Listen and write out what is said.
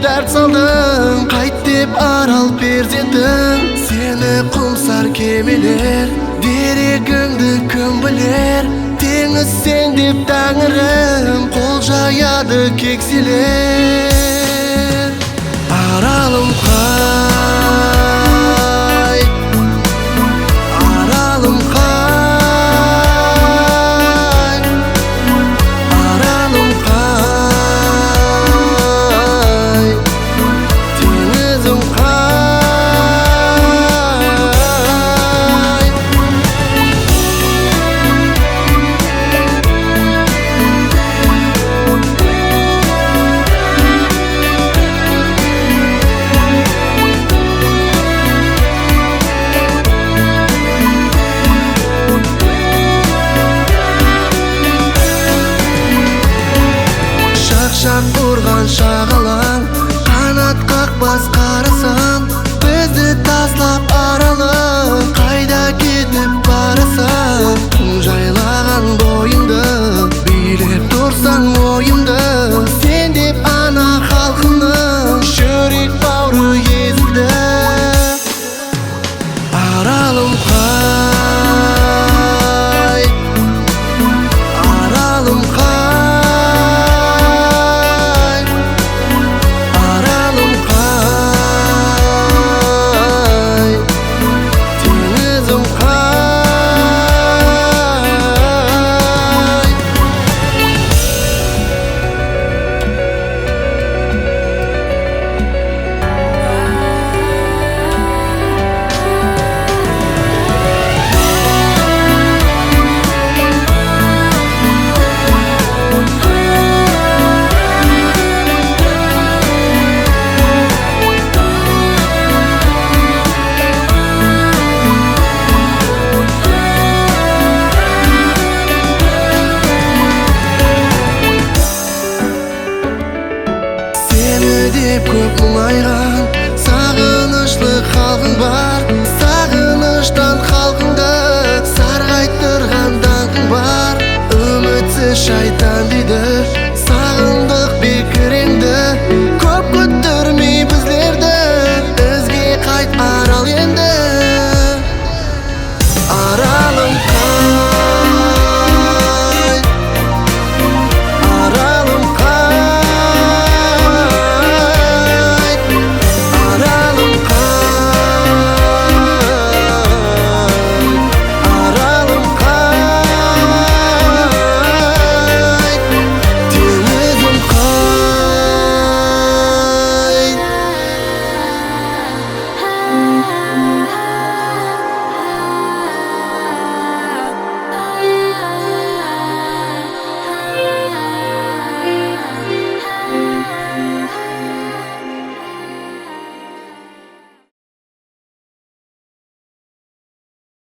dert saldın. Qayt деп арал перзентің. Seni құмсар кемелер, дерегіңді кім білер. Теңіз сен деп тәңірім, қол жаяды кекселер. Аралым qayt, аралым qayt, аралым qayt, теңізім qayt. Шақ ұрған шағалаң, қанат қақпас қарасам, бізді таслап аралым, қайда кетіп барасам. Жайлаған бойымды, билеп тұрсаң ойымды, сен деп ана халқымның жүрек бауыры езілді. Аралым qayt, аралым qayt, аралым qayt, теңізім qayt. Seni деп көп мұңайған, сағынышлы халқың бар. Сағыныштан халқыңды сарғайттырған даңқың бар. Үмітсіз шайтан дейді,